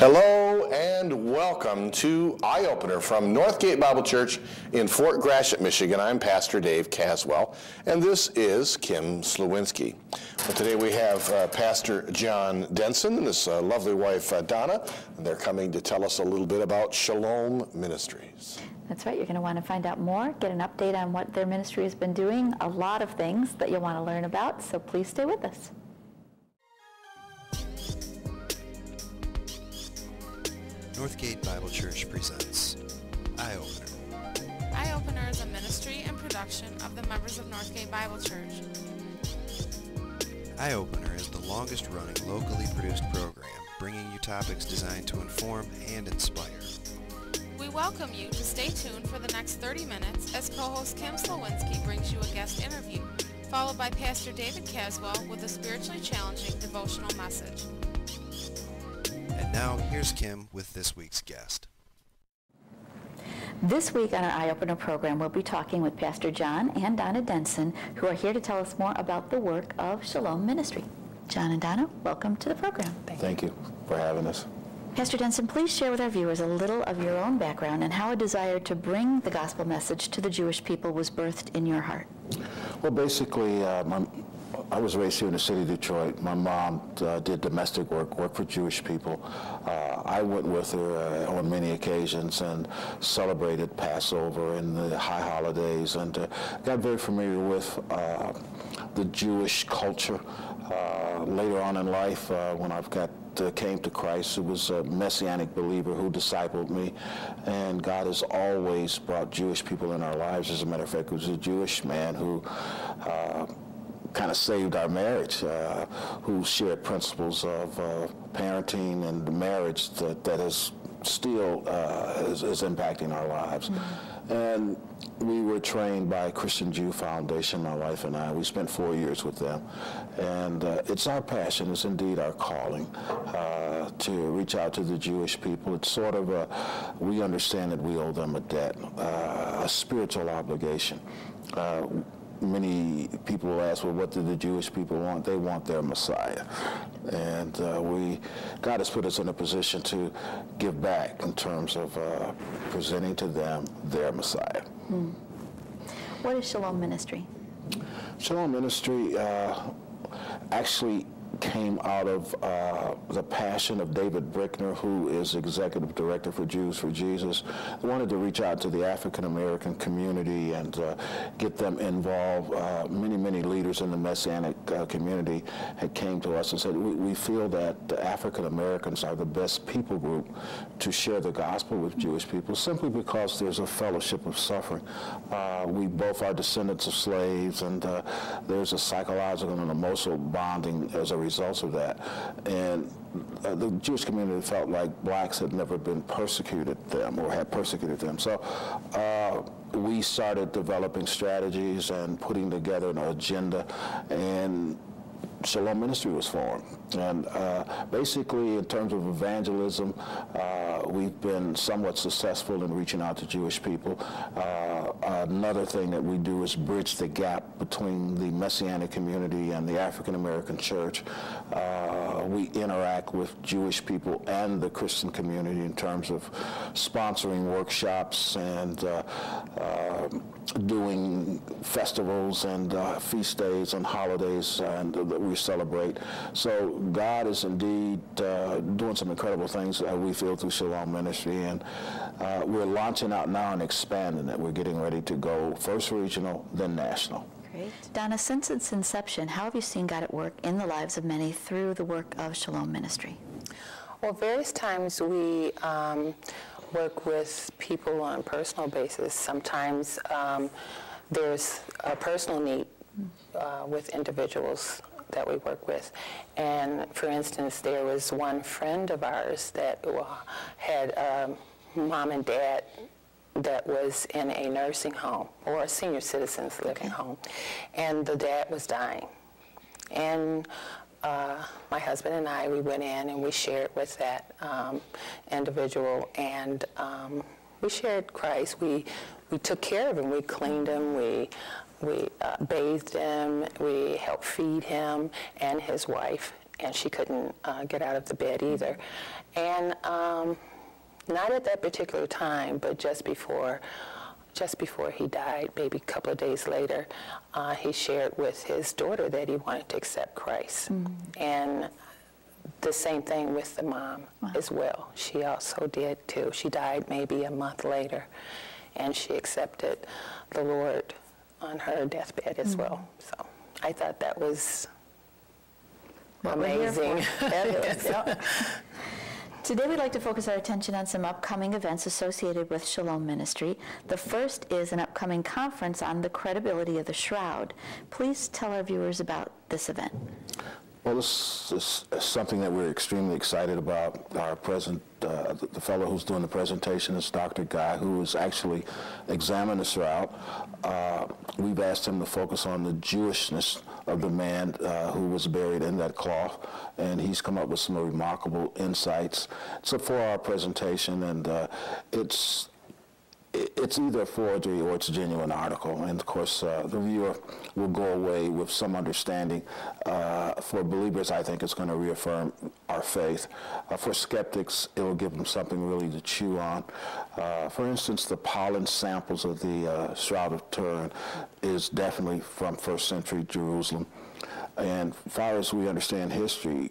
Hello and welcome to Eye Opener from Northgate Bible Church in Fort Gratiot, Michigan. I'm Pastor Dave Caswell, and this is Kim Slewinski. Well, today we have Pastor John Denson and his lovely wife Donna, and they're coming to tell us a little bit about Shalom Ministries. That's right. You're going to want to find out more, get an update on what their ministry has been doing, a lot of things that you'll want to learn about, so please stay with us. Northgate Bible Church presents Eye Opener. Eye Opener is a ministry and production of the members of Northgate Bible Church. Eye Opener is the longest running locally produced program, bringing you topics designed to inform and inspire. We welcome you to stay tuned for the next 30 minutes as co-host Kim Slewinski brings you a guest interview, followed by Pastor David Caswell with a spiritually challenging devotional message. And now, here's Kim with this week's guest. This week on our Eye Opener program, we'll be talking with Pastor John and Donna Denson, who are here to tell us more about the work of Shalom Ministry. John and Donna, welcome to the program. Thank you for having us. Pastor Denson, please share with our viewers a little of your own background and how a desire to bring the gospel message to the Jewish people was birthed in your heart. Well, basically, I was raised here in the city of Detroit. My mom did domestic work for Jewish people. I went with her on many occasions and celebrated Passover and the high holidays, and got very familiar with the Jewish culture. Later on in life, when I've came to Christ, it was a Messianic believer who discipled me, and God has always brought Jewish people in our lives. As a matter of fact, it was a Jewish man who kind of saved our marriage, who shared principles of parenting and marriage that is still is impacting our lives. Mm-hmm. And we were trained by Christian Jew Foundation, my wife and I. We spent 4 years with them. And it's our passion, it's indeed our calling to reach out to the Jewish people. It's sort of we understand that we owe them a debt, a spiritual obligation. Many people will ask, well, what do the Jewish people want? They want their Messiah. And God has put us in a position to give back in terms of presenting to them their Messiah. Hmm. What is Shalom Ministry? Shalom Ministry actually came out of the passion of David Brickner, who is Executive Director for Jews for Jesus. They wanted to reach out to the African-American community and get them involved. Many leaders in the Messianic community had came to us and said, we feel that the African-Americans are the best people group to share the gospel with Jewish people, simply because there's a fellowship of suffering. We both are descendants of slaves, and there's a psychological and emotional bonding as a result of that. And the Jewish community felt like blacks had never been persecuted them or had persecuted them. So we started developing strategies and putting together an agenda, and Shalom Ministry was formed. And basically, in terms of evangelism, we've been somewhat successful in reaching out to Jewish people. Another thing that we do is bridge the gap between the Messianic community and the African American church. We interact with Jewish people and the Christian community in terms of sponsoring workshops and doing festivals and feast days and holidays and that we celebrate. So God is indeed doing some incredible things we feel through Shalom Ministry, and we're launching out now and expanding it. We're getting ready to go first regional, then national. Great. Donna, since its inception, how have you seen God at work in the lives of many through the work of Shalom Ministry? Well, various times we work with people on a personal basis. Sometimes there's a personal need with individuals that we work with. And for instance, there was one friend of ours that had mom and dad that was in a nursing home or a senior citizens living home, and the dad was dying. And my husband and I, we went in and we shared with that individual, and we shared Christ. We took care of him. We cleaned him. We bathed him. We helped feed him and his wife and she couldn't get out of the bed either. And not at that particular time, but just before he died, maybe a couple of days later, he shared with his daughter that he wanted to accept Christ. And the same thing with the mom as well. She also did too. She died maybe a month later, and she accepted the Lord on her deathbed as well. So I thought that was amazing. Today we'd like to focus our attention on some upcoming events associated with Shalom Ministry. The first is an upcoming conference on the credibility of the Shroud. Please tell our viewers about this event. Well, this is something that we're extremely excited about. Our the fellow who's doing the presentation is Dr. Guy, who has actually examined the Shroud. We've asked him to focus on the Jewishness of the man who was buried in that cloth, and he's come up with some remarkable insights. It's a 4-hour presentation, and it's either a forgery or it's a genuine article. And of course, the viewer will go away with some understanding. For believers, I think it's going to reaffirm our faith. For skeptics, it will give them something really to chew on. For instance, the pollen samples of the Shroud of Turon is definitely from first century Jerusalem. And as far as we understand history,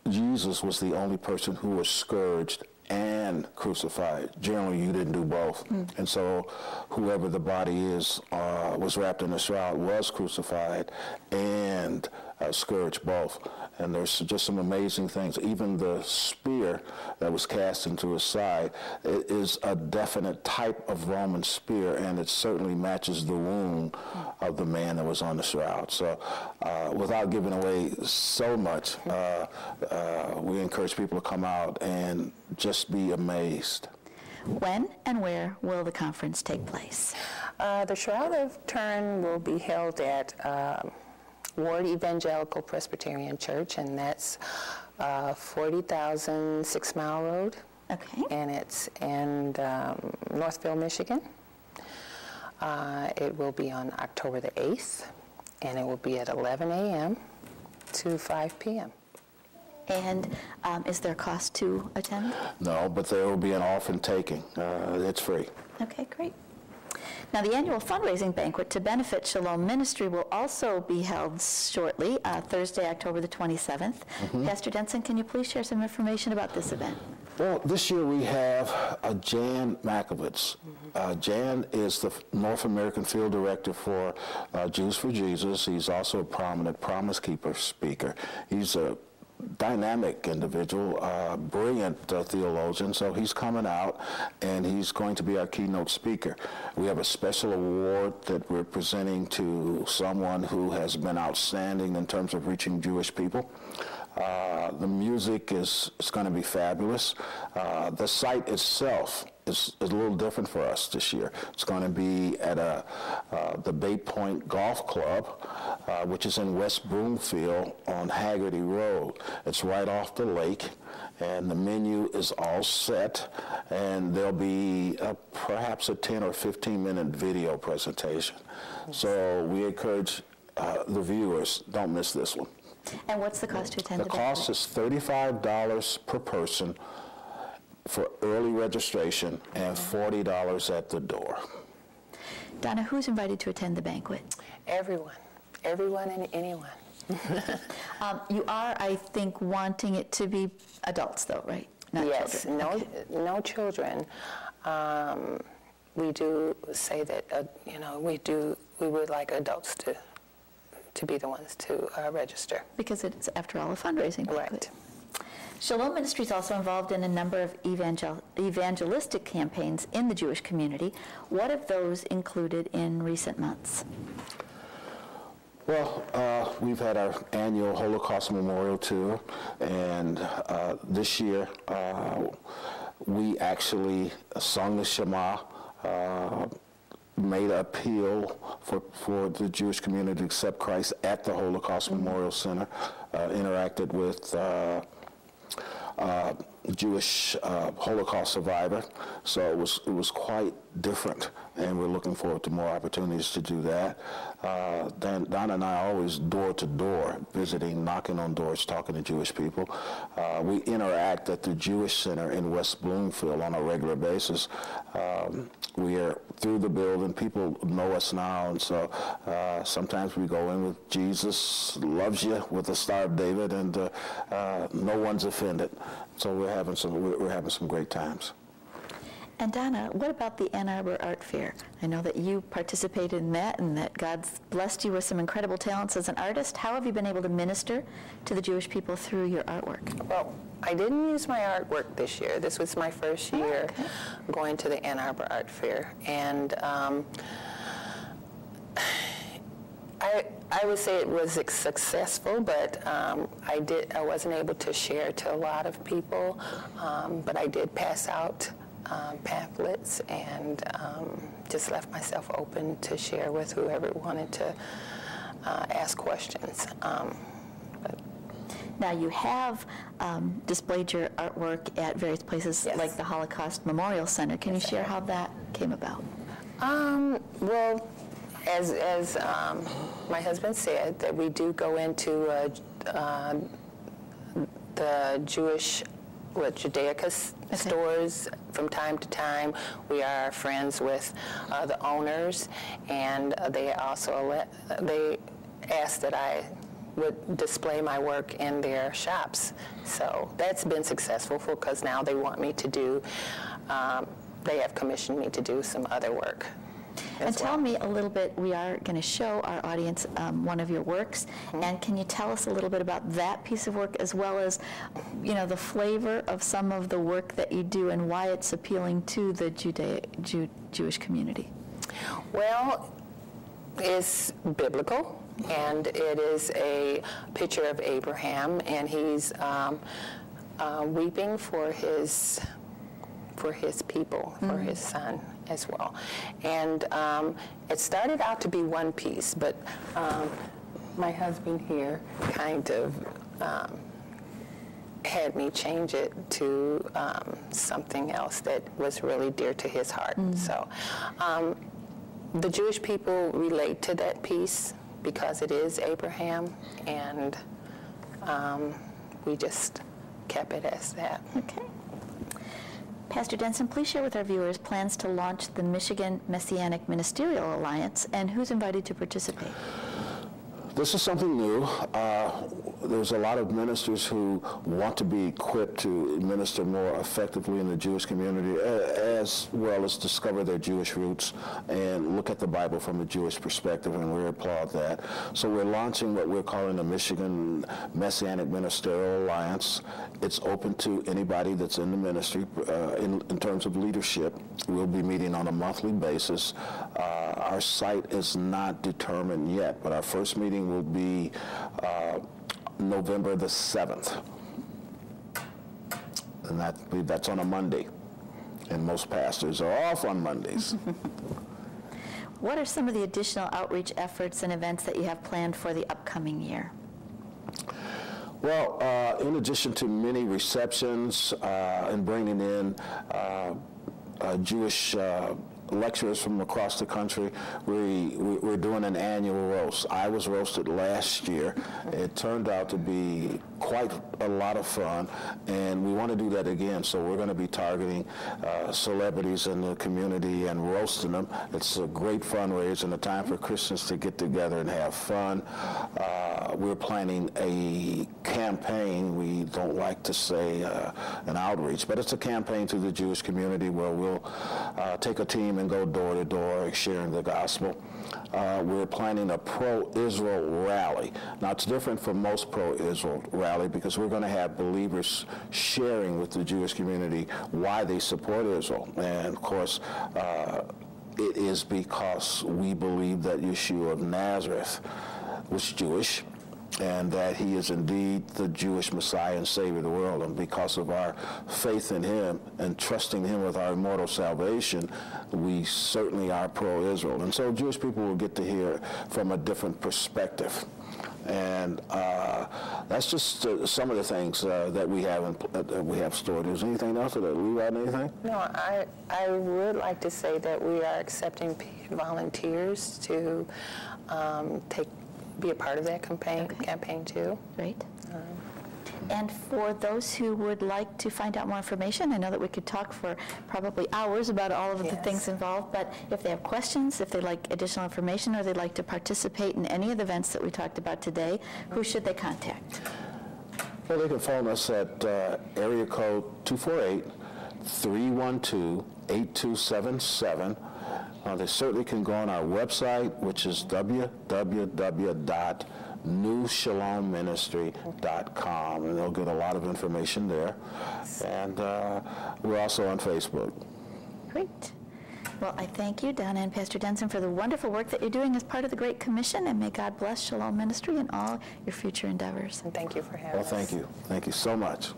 Jesus was the only person who was scourged and crucified. Generally, you didn't do both. And so whoever the body is was wrapped in a shroud, was crucified and scourged both. And there's just some amazing things. Even the spear that was cast into his side is a definite type of Roman spear, and it certainly matches the wound of the man that was on the shroud. So without giving away so much, we encourage people to come out and just be amazed. When and where will the conference take place? The Shroud of Turon will be held at Ward Evangelical Presbyterian Church, and that's 40,000 6 Mile Road. Okay. And it's in Northville, Michigan. It will be on October the 8th, and it will be at 11 a.m. to 5 p.m. And is there a cost to attend? No, but there will be an orphan taking. It's free. Okay, great. Now, the annual fundraising banquet to benefit Shalom Ministry will also be held shortly, Thursday, October the 27th. Pastor Denson, can you please share some information about this event? Well, this year we have Jan Makovitz. Jan is the North American Field Director for Jews for Jesus. He's also a prominent Promise Keeper speaker. He's a dynamic individual, brilliant theologian, so he's coming out and he's going to be our keynote speaker. We have a special award that we're presenting to someone who has been outstanding in terms of reaching Jewish people. The music is going to be fabulous. The site itself is a little different for us this year. It's going to be at the Bay Point Golf Club, which is in West Broomfield on Haggerty Road. It's right off the lake, and the menu is all set, and there'll be perhaps a 10 or 15-minute video presentation. So we encourage the viewers, don't miss this one. And what's the cost to attend? The cost is $35 per person for early registration and $40 at the door. Donna, who's invited to attend the banquet? Everyone and anyone. You are, I think, wanting it to be adults, though, right? Not yes, children. no children. We do say that we would like adults to be the ones to register. Because it's, after all, a fundraising banquet. Right. Shalom Ministry is also involved in a number of evangelistic campaigns in the Jewish community. What have those included in recent months? Well, we've had our annual Holocaust Memorial Tour, and this year we actually sung the Shema, made an appeal for the Jewish community to accept Christ at the Holocaust Memorial Center, interacted with Jewish Holocaust survivor, so it was quite different, and we're looking forward to more opportunities to do that. Donna and I are always door to door, visiting, knocking on doors, talking to Jewish people. We interact at the Jewish Center in West Bloomfield on a regular basis. We are through the building. People know us now, and so sometimes we go in with Jesus loves you with the Star of David, and no one's offended. So we're having some great times. And Donna, what about the Ann Arbor Art Fair? I know that you participated in that and that God's blessed you with some incredible talents as an artist. How have you been able to minister to the Jewish people through your artwork? Well, I didn't use my artwork this year. This was my first year going to the Ann Arbor Art Fair. And I would say it was successful, but I wasn't able to share to a lot of people, but I did pass out pamphlets and just left myself open to share with whoever wanted to ask questions. Now, you have displayed your artwork at various places like the Holocaust Memorial Center. Can you share how that came about? Well, as my husband said, that we do go into the Jewish Judaica stores from time to time. We are friends with the owners, and they also they asked that I would display my work in their shops. So that's been successful because now they want me to do, they have commissioned me to do some other work. And tell me a little bit, we are going to show our audience one of your works, and can you tell us a little bit about that piece of work as well as, you know, the flavor of some of the work that you do and why it's appealing to the Jewish community? Well, it's biblical, and it is a picture of Abraham, and he's weeping for his people, for his son as well. And it started out to be one piece, but my husband here kind of had me change it to something else that was really dear to his heart. So the Jewish people relate to that piece because it is Abraham, and we just kept it as that. Okay. Pastor Denson, please share with our viewers plans to launch the Michigan Messianic Ministerial Alliance and who's invited to participate. This is something new. There's a lot of ministers who want to be equipped to minister more effectively in the Jewish community, as well as discover their Jewish roots and look at the Bible from a Jewish perspective, and we applaud that. So we're launching what we're calling the Michigan Messianic Ministerial Alliance. It's open to anybody that's in the ministry in terms of leadership. We'll be meeting on a monthly basis. Our site is not determined yet, but our first meeting will be November the 7th. And that's on a Monday. And most pastors are off on Mondays. What are some of the additional outreach efforts and events that you have planned for the upcoming year? Well, in addition to many receptions and bringing in Jewish lecturers from across the country, we're doing an annual roast. I was roasted last year. It turned out to be quite a lot of fun, and we want to do that again. So we're going to be targeting celebrities in the community and roasting them. It's a great fundraiser and a time for Christians to get together and have fun. We're planning a campaign. We don't like to say an outreach, but it's a campaign to the Jewish community where we'll take a team and go door to door sharing the gospel. We're planning a pro-Israel rally. Now, it's different from most pro-Israel rally because we're going to have believers sharing with the Jewish community why they support Israel. And, of course, it is because we believe that Yeshua of Nazareth was Jewish, and that he is indeed the Jewish Messiah and Savior of the world. And because of our faith in him and trusting him with our immortal salvation, we certainly are pro-Israel. And so Jewish people will get to hear from a different perspective. And that's just some of the things that we have stored. Is there anything else? Did I leave out anything? No, I would like to say that we are accepting volunteers to be a part of that campaign too. Great. And for those who would like to find out more information, I know that we could talk for probably hours about all of the things involved, but if they have questions, if they'd like additional information, or they'd like to participate in any of the events that we talked about today, who should they contact? Well, they can phone us at area code 248-312-8277. They certainly can go on our website, which is www.newshalomministry.com, and they'll get a lot of information there. And we're also on Facebook. Great. Well, I thank you, Donna and Pastor Denson, for the wonderful work that you're doing as part of the Great Commission, and may God bless Shalom Ministry and all your future endeavors. And thank you for having us. Well, thank you. Thank you so much.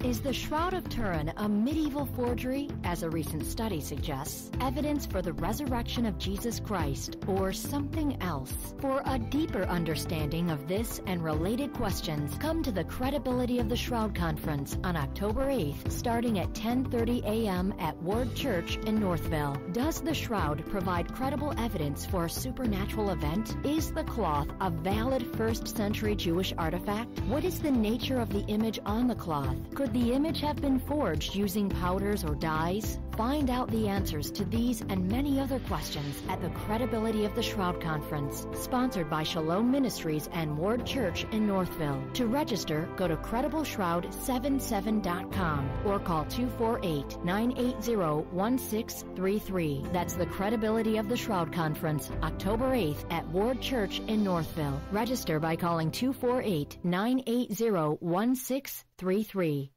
Is the Shroud of Turon a medieval forgery, as a recent study suggests, evidence for the resurrection of Jesus Christ, or something else? For a deeper understanding of this and related questions, come to the Credibility of the Shroud Conference on October 8th, starting at 10:30 a.m. at Ward Church in Northville. Does the Shroud provide credible evidence for a supernatural event? Is the cloth a valid first-century Jewish artifact? What is the nature of the image on the cloth? Could the image have been forged using powders or dyes? Find out the answers to these and many other questions at the Credibility of the Shroud Conference, sponsored by Shalom Ministries and Ward Church in Northville. To register, go to credibleshroud77.com or call 248-980-1633. That's the Credibility of the Shroud Conference, October 8th at Ward Church in Northville. Register by calling 248-980-1633.